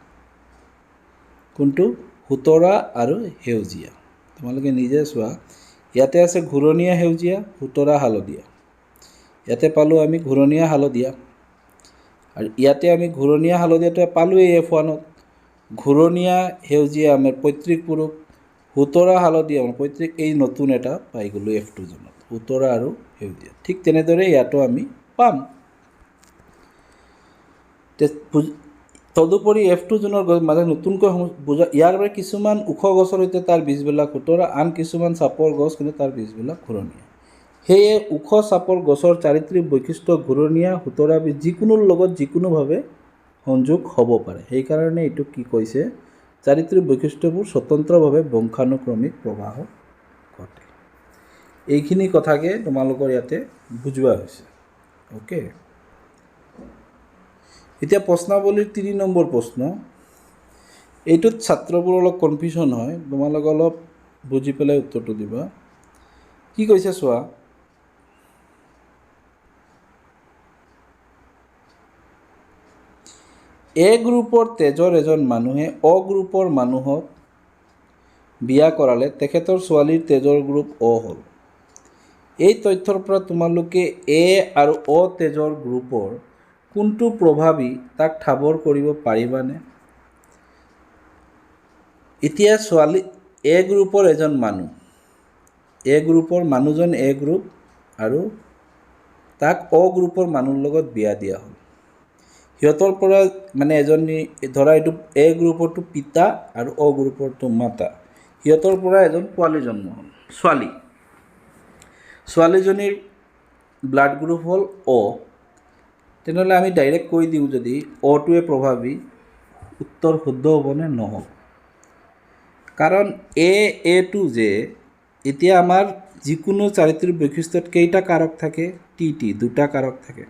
কোনটো, সুতৰা আৰু সেউজীয়া। তোমালোকে নিজে চোৱা, ইয়াতে আছে ঘূৰণীয়া সেউজীয়া, সুতৰা হালধীয়া। ইয়াতে পালোঁ আমি ঘূৰণীয়া হালধীয়া, আৰু ইয়াতে আমি ঘূৰণীয়া হালধীয়াটো পালোঁৱেই F1ত। ঘূৰণীয়া সেউজীয়া আমাৰ পৈতৃক পুৰুষ, সুতৰা হালধীয়া আমাৰ পৈতৃক, এই নতুন এটা পাই গ'লোঁ F2 জোনত, সুতৰা আৰু সেউজীয়া। ঠিক তেনেদৰে ইয়াতো আমি পাম। তদুপৰি F2 জোনৰ মাজে নতুনকৈ বুজা ইয়াৰ বাবে কিছুমান ওখ গছৰ সৈতে তাৰ বীজবিলাক খুতৰা, আন কিছুমান চাপৰ গছ কিন্তু তাৰ বীজবিলাক ঘূৰণীয়া। সেয়ে ওখ চাপৰ গছৰ চাৰিত্ৰিক বৈশিষ্ট্য ঘূৰণীয়া খুতৰা বীজ যিকোনোৰ লগত যিকোনোভাৱে সংযোগ হ'ব পাৰে। সেইকাৰণে এইটো কি কৈছে, চাৰিত্ৰিক বৈশিষ্ট্যবোৰ স্বতন্ত্ৰভাৱে বংশানুক্ৰমিক প্ৰবাহ ঘটে। এইখিনি কথাকে তোমালোকৰ ইয়াতে বুজোৱা হৈছে। অ'কে, এতিয়া প্ৰশ্নাৱলীৰ 3 নম্বৰ প্ৰশ্ন। এইটোত ছাত্ৰবোৰ অলপ কনফিউশ্যন হয়, তোমালোকে অলপ বুজি পেলাই উত্তৰটো দিবা। কি কৈছে চোৱা, এ গ্ৰুপৰ তেজৰ এজন মানুহে অ গ্ৰুপৰ মানুহক বিয়া কৰালে তেখেতৰ ছোৱালীৰ তেজৰ গ্ৰুপ অ হ'ল। এই তথ্যৰ পৰা তোমালোকে এ আৰু অ তেজৰ গ্ৰুপৰ কোনটো প্ৰভাৱী তাক ঠাৱৰ কৰিব পাৰিবানে? এতিয়া ছোৱালী এ গ্ৰুপৰ এজন মানুহ, এ গ্ৰুপৰ মানুহজন এ গ্ৰুপ আৰু তাক অ গ্ৰুপৰ মানুহৰ লগত বিয়া দিয়া হ'ল। সিহঁতৰ পৰা মানে এজনী ধৰা এইটো এ গ্ৰুপৰটো পিতা আৰু অ গ্ৰুপৰটো মাতা, সিহঁতৰ পৰা এজন পোৱালি জন্ম হ'ল, ছোৱালী। ছোৱালীজনীৰ ব্লাড গ্ৰুপ হ'ল অ। তেনেহ'লে আমি ডাইৰেক্ট কৈ দিওঁ যদি অটোৱে প্ৰভাৱী, উত্তৰ শুদ্ধ হ'বনে? নহ'ব। কাৰণ এটো যে এতিয়া আমাৰ যিকোনো চাৰিত্ৰিক বৈশিষ্ট্যত কেইটা কাৰক থাকে? টি দুটা কাৰক থাকে।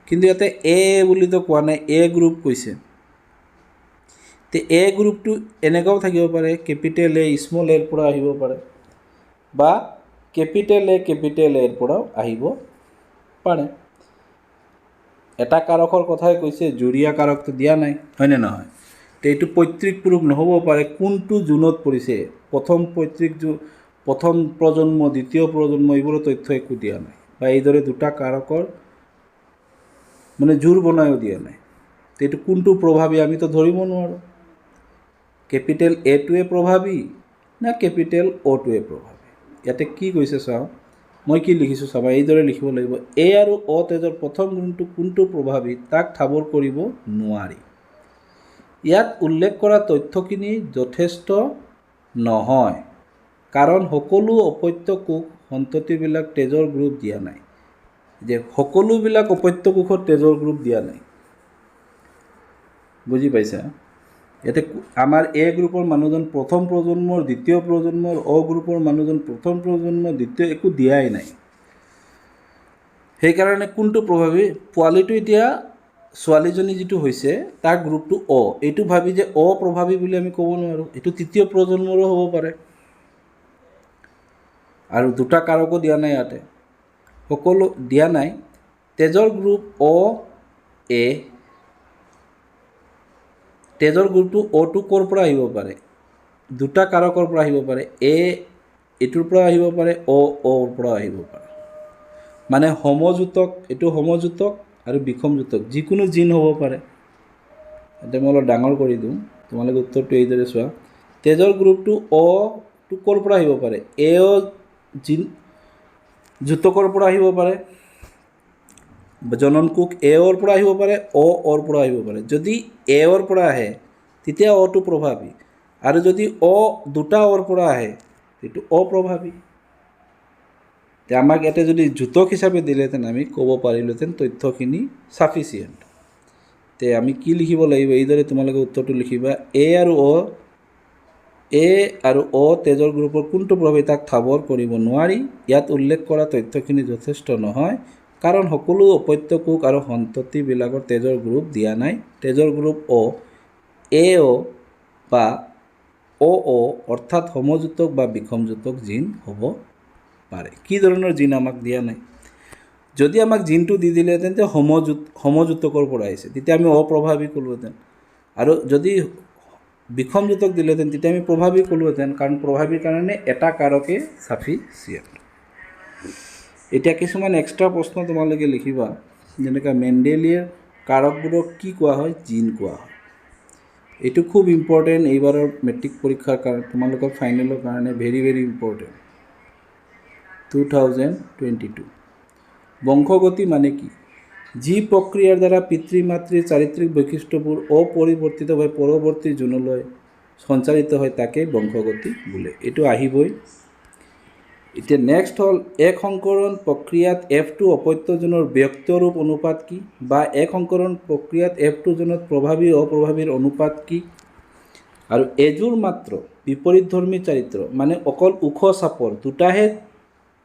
কিন্তু ইয়াতে এ বুলিতো কোৱা নাই, এ গ্ৰুপ কৈছে। তে এ গ্ৰুপটো এনেকুৱাও থাকিব পাৰে, কেপিটেল এ স্মল এৰ পৰা আহিব পাৰে, বা কেপিটেল এৰ পৰাও আহিব পাৰে। এটা কাৰকৰ কথাই কৈছে, জুৰীয়া কাৰকটো দিয়া নাই, হয়নে নহয়? তো এইটো পৈতৃক পুৰুষ নহ'ব পাৰে। কোনটো জোনত পৰিছে, প্ৰথম পৈতৃক প্ৰথম প্ৰজন্ম, দ্বিতীয় প্ৰজন্ম, এইবোৰৰ তথ্য একো দিয়া নাই, বা এইদৰে দুটা কাৰকৰ মানে জোৰ বনায়ো দিয়া নাই। তো এইটো কোনটো প্ৰভাৱী আমিতো ধৰিব নোৱাৰোঁ। কেপিটেল এটোৱে প্ৰভাৱী না কেপিটেল অটোৱে প্ৰভাৱী? ইয়াতে কি কৈছে চাওঁ, মই কি লিখিছোঁ চাবা, এইদৰে লিখিব লাগিব, এ আৰু অ তেজৰ প্ৰথম গুণটো কোনটো প্ৰভাৱী তাক ঠাৱৰ কৰিব নোৱাৰি। ইয়াত উল্লেখ কৰা তথ্যখিনি যথেষ্ট নহয়, কাৰণ সকলো অপত্য কোষ সন্ততিবিলাক তেজৰ গ্ৰুপ দিয়া নাই। যে সকলোবিলাক অপত্য কোষত তেজৰ গ্ৰুপ দিয়া নাই, বুজি পাইছা? ইয়াতে আমাৰ এ গ্ৰুপৰ মানুহজন প্ৰথম প্ৰজন্মৰ, দ্বিতীয় প্ৰজন্মৰ, অ গ্ৰুপৰ মানুহজন প্ৰথম প্ৰজন্মৰ, দ্বিতীয়, একো দিয়াই নাই। সেইকাৰণে কোনটো প্ৰভাৱী? পোৱালিটো এতিয়া ছোৱালীজনী যিটো হৈছে তাৰ গ্ৰুপটো অ, এইটো ভাবি যে অ প্ৰভাৱী বুলি আমি ক'ব নোৱাৰোঁ, এইটো তৃতীয় প্ৰজন্মৰো হ'ব পাৰে। আৰু দুটা কাৰকো দিয়া নাই ইয়াতে, সকলো দিয়া নাই। তেজৰ গ্ৰুপ অ এ, তেজৰ গ্ৰুপটো অটো ক'ৰ পৰা আহিব পাৰে? দুটা কাৰকৰ পৰা আহিব পাৰে, এ এইটোৰ পৰা আহিব পাৰে, অ'ৰ পৰা আহিব পাৰে। মানে সমযুতক, এইটো সমযুতক আৰু বিষমযুতক যিকোনো জিন হ'ব পাৰে। এতিয়া মই অলপ ডাঙৰ কৰি দিওঁ, তোমালোকে উত্তৰটো এইদৰে চোৱা। তেজৰ গ্ৰুপটো অটো ক'ৰ পৰা আহিব পাৰে? জিন যুতকৰ পৰা আহিব পাৰে, জনন কোষ এৰ পৰা আহিব পাৰে, অৰ পৰা আহিব পাৰে। যদি এৰ পৰা আহে তেতিয়া অটো প্ৰভাৱী, আৰু যদি দুটা অৰ পৰা আহে সেইটো অপ্ৰভাৱী। আমাক ইয়াতে যদি যুতক হিচাপে দিলেহেঁতেন আমি ক'ব পাৰিলোহেঁতেন তথ্যখিনি চাফিচিয়েণ্ট। তে আমি কি লিখিব লাগিব? এইদৰে তোমালোকে উত্তৰটো লিখিবা, এ আৰু অ তেজৰ গ্ৰুপৰ কোনটো প্ৰভাৱী তাক ঠাৱৰ কৰিব নোৱাৰি। ইয়াত উল্লেখ কৰা তথ্যখিনি যথেষ্ট নহয়, কাৰণ সকলো অপত্য কোষ আৰু সন্ততিবিলাকৰ তেজৰ গ্ৰুপ দিয়া নাই। তেজৰ গ্ৰুপ অ, বা অ অৰ্থাৎ সমযুতক বা বিষমযুতক জিন হ'ব পাৰে। কি ধৰণৰ জিন আমাক দিয়া নাই? যদি আমাক জিনটো দি দিলেহেঁতেন যে সমযুতকৰ পৰা আহিছে, তেতিয়া আমি অপ্ৰভাৱী ক'লোহেঁতেন। আৰু যদি বিষমযুতক দিলেহেঁতেন তেতিয়া আমি প্ৰভাৱী ক'লোহেঁতেন, কাৰণ প্ৰভাৱীৰ কাৰণে এটা কাৰকে চাফিচিয়েণ্ট। এতিয়া কিছুমান এক্সট্ৰা প্ৰশ্ন তোমালোকে লিখিবা, যেনেকৈ মেণ্ডেলিয়াৰ কাৰকবোৰক কি কোৱা হয়? জিন কোৱা হয়। এইটো খুব ইম্পৰ্টেণ্ট, এইবাৰৰ মেট্ৰিক পৰীক্ষাৰ কাৰণে, তোমালোকৰ ফাইনেলৰ কাৰণে ভেৰি ভেৰি ইম্পৰ্টেণ্ট। 2022 বংশগতি মানে কি? যি প্ৰক্ৰিয়াৰ দ্বাৰা পিতৃ মাতৃৰ চাৰিত্ৰিক বৈশিষ্ট্যবোৰ অপৰিৱৰ্তিতভাৱে পৰৱৰ্তী জোনলৈ সঞ্চাৰিত হয় তাকে বংশগতি বোলে। এইটো আহিবই। এতিয়া নেক্সট হ'ল এক সংকৰণ প্ৰক্ৰিয়াত F2 অপত্যজনৰ ব্যক্তৰূপ অনুপাত কি, বা এক সংকৰণ প্ৰক্ৰিয়াত F2 জনত প্ৰভাৱী অপ্ৰভাৱীৰ অনুপাত কি। আৰু এযোৰ মাত্ৰ বিপৰীতধৰ্মী চাৰিত্ৰ মানে অকল ওখ চাপৰ দুটাহে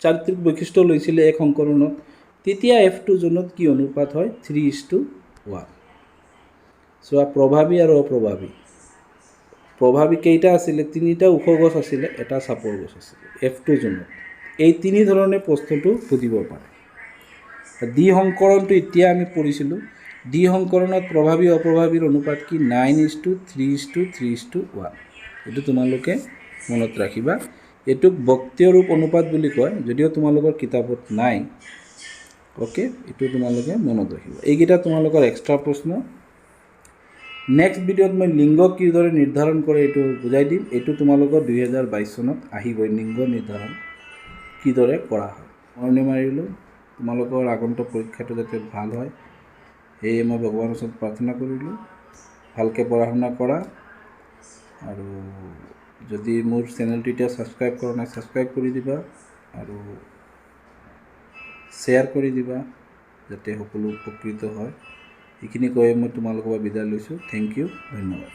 চাৰিত্ৰিক বৈশিষ্ট্য লৈছিলে এক সংকৰণত, তেতিয়া F2 জনত কি অনুপাত হয় 3:1। চোৱা প্ৰভাৱী আৰু অপ্ৰভাৱী। প্ৰভাৱী কেইটা আছিলে, তিনিটা ওখ গছ আছিলে, এটা চাপৰ গছ আছিলে F2 জনত। এই তিনি ধৰণে প্ৰশ্নটো সুধিব পাৰে। দ্বি সংকৰণটো এতিয়া আমি পঢ়িছিলোঁ। দ্বি সংকৰণত প্ৰভাৱী অপ্ৰভাৱীৰ অনুপাত কি 9:3:3:1। এইটো তোমালোকে মনত ৰাখিবা। এইটোক বক্তীয় ৰূপ অনুপাত বুলি কয়, যদিও তোমালোকৰ কিতাপত নাই। অ'কে, এইটো তোমালোকে মনত ৰাখিবা। এইকেইটা তোমালোকৰ এক্সট্ৰা প্ৰশ্ন। নেক্সট ভিডিঅ'ত মই লিংগ কিদৰে নিৰ্ধাৰণ কৰে এইটো বুজাই দিম। এইটো তোমালোকৰ 2022 চনত আহিবই, লিংগ নিৰ্ধাৰণ কিদৰে কৰা হয়। মৰণি মাৰিলোঁ, তোমালোকৰ আগন্তুক পৰীক্ষাটো যাতে ভাল হয় সেয়ে মই ভগৱানৰ ওচৰত প্ৰাৰ্থনা কৰিলোঁ। ভালকৈ পঢ়া শুনা কৰা, আৰু যদি মোৰ চেনেলটো এতিয়া ছাবস্ক্ৰাইব কৰা নাই ছাবস্ক্ৰাইব কৰি দিবা, আৰু শ্বেয়াৰ কৰি দিবা যাতে সকলো উপকৃত হয়। এইখিনি কৈ মই তোমালোকৰ পৰা বিদায় লৈছোঁ। থেংক ইউ, ধন্যবাদ।